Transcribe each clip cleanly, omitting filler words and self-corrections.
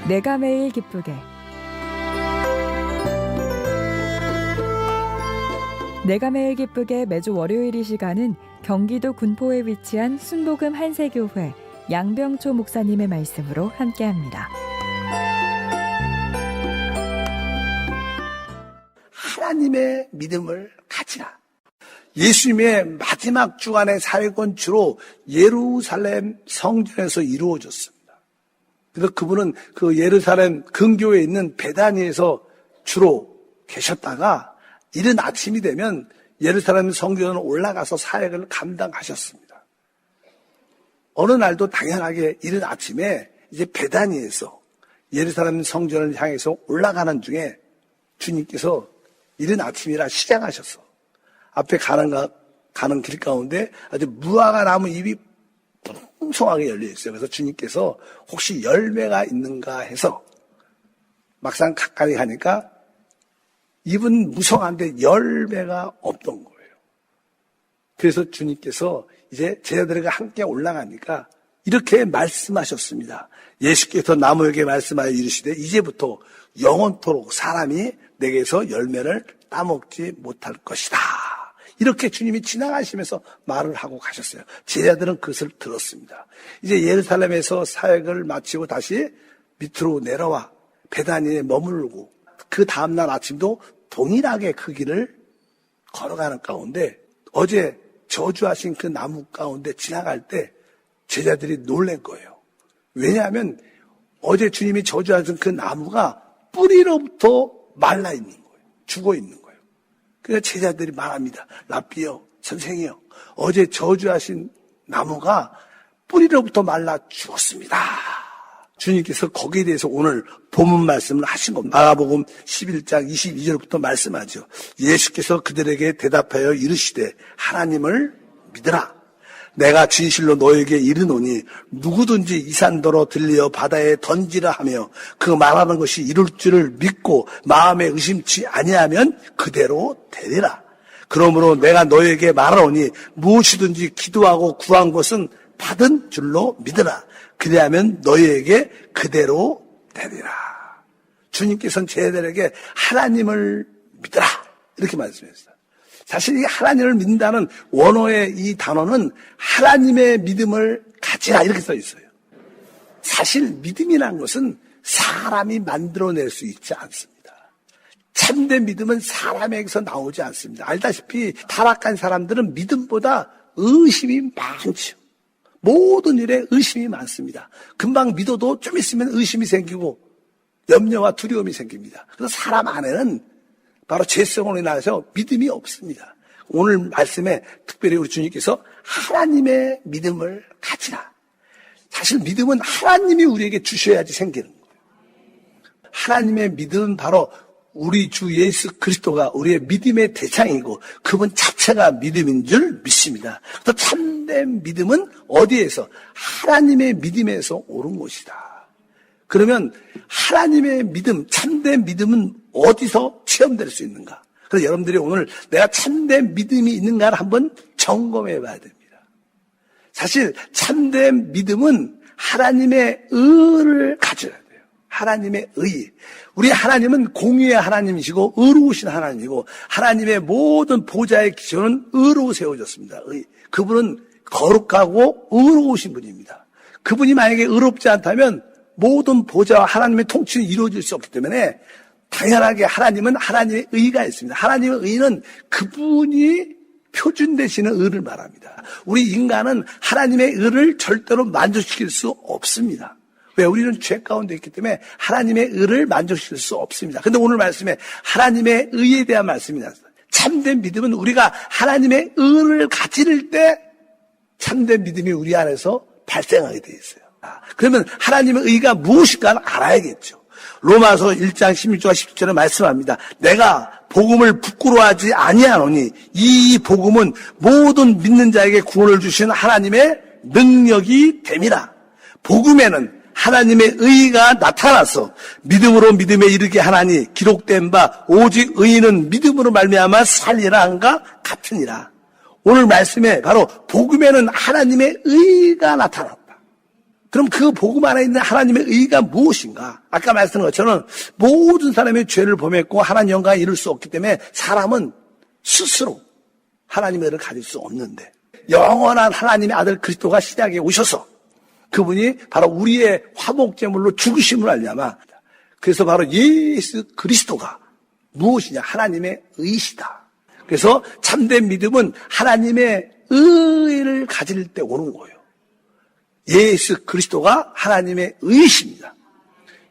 내가 매일 기쁘게. 내가 매일 기쁘게 매주 월요일 이 시간은 경기도 군포에 위치한 순복음 한세교회 양병초 목사님의 말씀으로 함께합니다. 하나님의 믿음을 가지라. 예수님의 마지막 주간의 사역은 주로 예루살렘 성전에서 이루어졌습니다. 그래서 그분은 그 예루살렘 근교에 있는 베다니에서 주로 계셨다가 이른 아침이 되면 예루살렘 성전으로 올라가서 사역을 감당하셨습니다. 어느 날도 당연하게 이른 아침에 이제 베다니에서 예루살렘 성전을 향해서 올라가는 중에 주님께서 이른 아침이라 시장하셨어. 앞에 가는 길 가운데 아주 무화과 나무 잎이 풍성하게 열려 있어요. 그래서 주님께서 혹시 열매가 있는가 해서 막상 가까이 가니까 잎은 무성한데 열매가 없던 거예요. 그래서 주님께서 이제 제자들과 함께 올라가니까 이렇게 말씀하셨습니다. 예수께서 나무에게 말씀하여 이르시되 이제부터 영원토록 사람이 내게서 열매를 따먹지 못할 것이다. 이렇게 주님이 지나가시면서 말을 하고 가셨어요. 제자들은 그것을 들었습니다. 이제 예루살렘에서 사역을 마치고 다시 밑으로 내려와 베다니에 머물고 그 다음날 아침도 동일하게 그 길을 걸어가는 가운데 어제 저주하신 그 나무 가운데 지나갈 때 제자들이 놀란 거예요. 왜냐하면 어제 주님이 저주하신 그 나무가 뿌리로부터 말라 있는 거예요. 죽어 있는 거예요. 그래서 제자들이 말합니다. 랍비요, 선생이요. 어제 저주하신 나무가 뿌리로부터 말라 죽었습니다. 주님께서 거기에 대해서 오늘 본문 말씀을 하신 겁니다. 마가복음 11장 22절부터 말씀하죠. 예수께서 그들에게 대답하여 이르시되 하나님을 믿으라. 내가 진실로 너에게 이르노니 누구든지 이 산더러 들려 바다에 던지라 하며 그 말하는 것이 이룰 줄을 믿고 마음에 의심치 아니하면 그대로 되리라. 그러므로 내가 너에게 말하노니 무엇이든지 기도하고 구한 것은 받은 줄로 믿으라. 그리하면 너희에게 그대로 되리라. 주님께서는 제자들에게 하나님을 믿으라 이렇게 말씀했어요. 사실 이 하나님을 믿는다는 원어의 이 단어는 하나님의 믿음을 가지라 이렇게 써 있어요. 사실 믿음이라는 것은 사람이 만들어낼 수 있지 않습니다. 참된 믿음은 사람에게서 나오지 않습니다. 알다시피 타락한 사람들은 믿음보다 의심이 많죠. 모든 일에 의심이 많습니다. 금방 믿어도 좀 있으면 의심이 생기고 염려와 두려움이 생깁니다. 그래서 사람 안에는 바로 죄성으로 인해서 믿음이 없습니다. 오늘 말씀에 특별히 우리 주님께서 하나님의 믿음을 가지라. 사실 믿음은 하나님이 우리에게 주셔야지 생기는 거예요. 하나님의 믿음은 바로 우리 주 예수 그리스도가 우리의 믿음의 대상이고 그분 자체가 믿음인 줄 믿습니다. 또 참된 믿음은 어디에서? 하나님의 믿음에서 오는 것이다. 그러면 하나님의 믿음, 참된 믿음은 어디서 체험될 수 있는가? 그래서 여러분들이 오늘 내가 참된 믿음이 있는가를 한번 점검해 봐야 됩니다. 사실 참된 믿음은 하나님의 의를 가져야 돼요. 하나님의 의. 우리 하나님은 공의의 하나님이시고 의로우신 하나님이고 하나님의 모든 보좌의 기초는 의로 세워졌습니다. 의. 그분은 거룩하고 의로우신 분입니다. 그분이 만약에 의롭지 않다면 모든 보좌와 하나님의 통치는 이루어질 수 없기 때문에 당연하게 하나님은 하나님의 의가 있습니다. 하나님의 의는 그분이 표준 되시는 의를 말합니다. 우리 인간은 하나님의 의를 절대로 만족시킬 수 없습니다. 왜? 우리는 죄 가운데 있기 때문에 하나님의 의를 만족시킬 수 없습니다. 그런데 오늘 말씀에 하나님의 의에 대한 말씀이 나왔어요. 참된 믿음은 우리가 하나님의 의를 가질 때 참된 믿음이 우리 안에서 발생하게 돼 있어요. 그러면 하나님의 의가 무엇인가를 알아야겠죠. 로마서 1장 16절과 17절에 말씀합니다. 내가 복음을 부끄러워하지 아니하노니 이 복음은 모든 믿는 자에게 구원을 주신 하나님의 능력이 됨이라. 복음에는 하나님의 의가 나타나서 믿음으로 믿음에 이르게 하나니 기록된 바 오직 의인은 믿음으로 말미암아 살리라 한가 같으니라. 오늘 말씀에 바로 복음에는 하나님의 의가 나타났다. 그럼 그 복음 안에 있는 하나님의 의가 무엇인가? 아까 말씀드린 것처럼 모든 사람의 죄를 범했고 하나님 영광에 이룰 수 없기 때문에 사람은 스스로 하나님의 의를 가질 수 없는데 영원한 하나님의 아들 그리스도가 시작에 오셔서 그분이 바로 우리의 화목제물로 죽으심을 알냐마. 그래서 바로 예수 그리스도가 무엇이냐? 하나님의 의시다. 그래서 참된 믿음은 하나님의 의를 가질 때 오는 거예요. 예수 그리스도가 하나님의 의이십니다.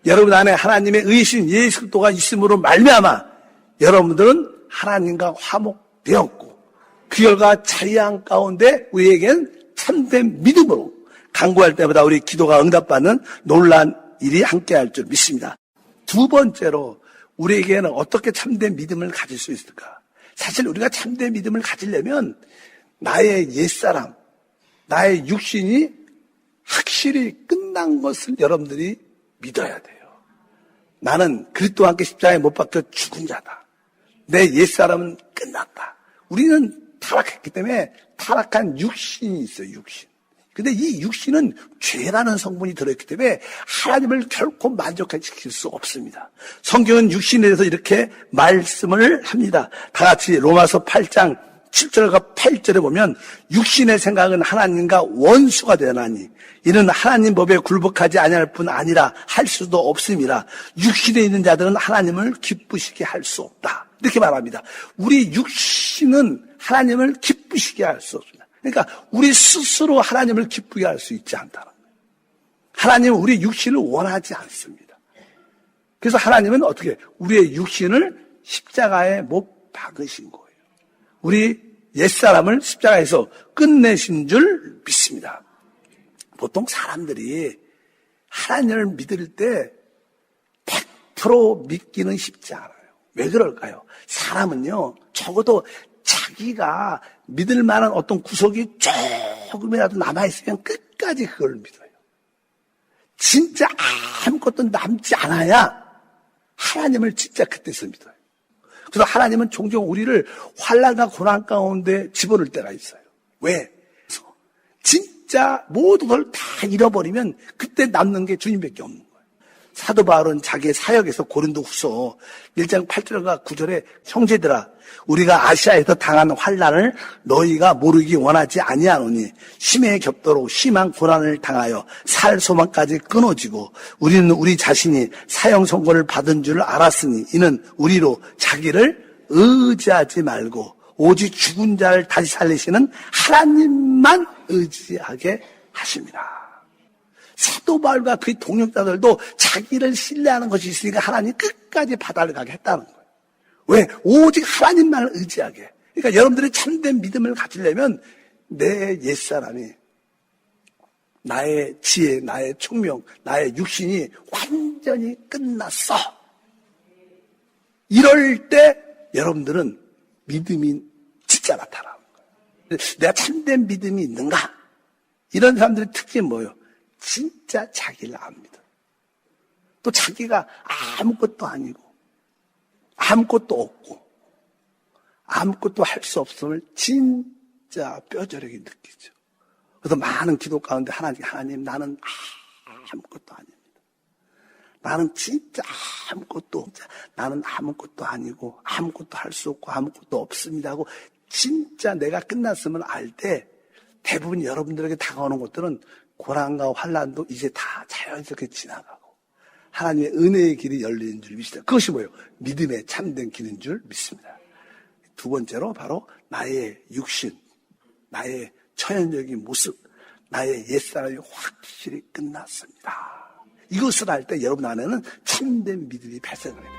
여러분 안에 하나님의 의이신 예수 그리스도가 있음으로 말미암아 여러분들은 하나님과 화목되었고 그 결과 자유한 가운데 우리에겐 참된 믿음으로 간구할 때마다 우리 기도가 응답받는 놀라운 일이 함께할 줄 믿습니다. 두 번째로 우리에게는 어떻게 참된 믿음을 가질 수 있을까? 사실 우리가 참된 믿음을 가지려면 나의 옛사람, 나의 육신이 확실히 끝난 것을 여러분들이 믿어야 돼요. 나는 그리스도와 함께 십자가에 못 박혀 죽은 자다. 내 옛사람은 끝났다. 우리는 타락했기 때문에 타락한 육신이 있어요, 육신. 근데 이 육신은 죄라는 성분이 들어있기 때문에 하나님을 결코 만족시킬 수 없습니다. 성경은 육신에 대해서 이렇게 말씀을 합니다. 다 같이 로마서 8장 7절과 8절에 보면 육신의 생각은 하나님과 원수가 되나니 이는 하나님 법에 굴복하지 아니할 뿐 아니라 할 수도 없음이라. 육신에 있는 자들은 하나님을 기쁘시게 할 수 없다. 이렇게 말합니다. 우리 육신은 하나님을 기쁘시게 할 수 없습니다. 그러니까 우리 스스로 하나님을 기쁘게 할 수 있지 않다는 거예요. 하나님은 우리 육신을 원하지 않습니다. 그래서 하나님은 어떻게 우리의 육신을 십자가에 못 박으신 거예요. 우리 옛사람을 십자가에서 끝내신 줄 믿습니다. 보통 사람들이 하나님을 믿을 때 100% 믿기는 쉽지 않아요. 왜 그럴까요? 사람은요, 적어도 자기가 믿을 만한 어떤 구석이 조금이라도 남아있으면 끝까지 그걸 믿어요. 진짜 아무것도 남지 않아야 하나님을 진짜 그때서 믿어요. 그래서 하나님은 종종 우리를 환난과 고난 가운데 집어넣을 때가 있어요. 왜? 진짜 모든 걸 다 잃어버리면 그때 남는 게 주님밖에 없는 거예요. 사도 바울은 자기의 사역에서 고린도후서 1장 8절과 9절에 형제들아 우리가 아시아에서 당한 환난을 너희가 모르기 원하지 아니하노니 심해 겹도록 심한 고난을 당하여 살 소망까지 끊어지고 우리는 우리 자신이 사형 선고를 받은 줄 알았으니 이는 우리로 자기를 의지하지 말고 오직 죽은 자를 다시 살리시는 하나님만 의지하게 하십니다. 사도 바울과 그의 동역자들도 자기를 신뢰하는 것이 있으니까 하나님 끝까지 바다를 가게 했다는 거예요. 왜? 오직 하나님만을 의지하게. 그러니까 여러분들이 참된 믿음을 가지려면 내 옛사람이 나의 지혜, 나의 총명, 나의 육신이 완전히 끝났어. 이럴 때 여러분들은 믿음이 진짜 나타나는 거예요. 내가 참된 믿음이 있는가? 이런 사람들의 특징이 뭐예요? 진짜 자기를 압니다. 또 자기가 아무것도 아니고 아무것도 없고 아무것도 할 수 없음을 진짜 뼈저리게 느끼죠. 그래서 많은 기도 가운데 하나님 나는 아무것도 아닙니다. 나는 진짜 아무것도 나는 아무것도 아니고 아무것도 할 수 없고 아무것도 없습니다 하고 진짜 내가 끝났음을 알 때 대부분 여러분들에게 다가오는 것들은 고난과 환난도 이제 다 자연스럽게 지나가고 하나님의 은혜의 길이 열리는 줄 믿습니다. 그것이 뭐예요? 믿음의 참된 길인 줄 믿습니다. 두 번째로 바로 나의 육신, 나의 처연적인 모습, 나의 옛사람이 확실히 끝났습니다. 이것을 할 때 여러분 안에는 참된 믿음이 발생합니다.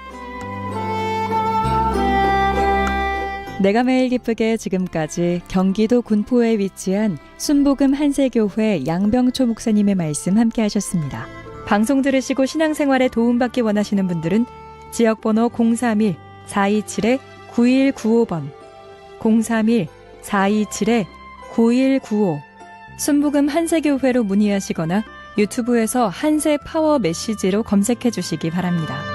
내가 매일 기쁘게 지금까지 경기도 군포에 위치한 순복음 한세교회 양병초 목사님의 말씀 함께 하셨습니다. 방송 들으시고 신앙생활에 도움받기 원하시는 분들은 지역번호 031-427-9195번 031-427-9195 순복음 한세교회로 문의하시거나 유튜브에서 한세 파워 메시지로 검색해 주시기 바랍니다.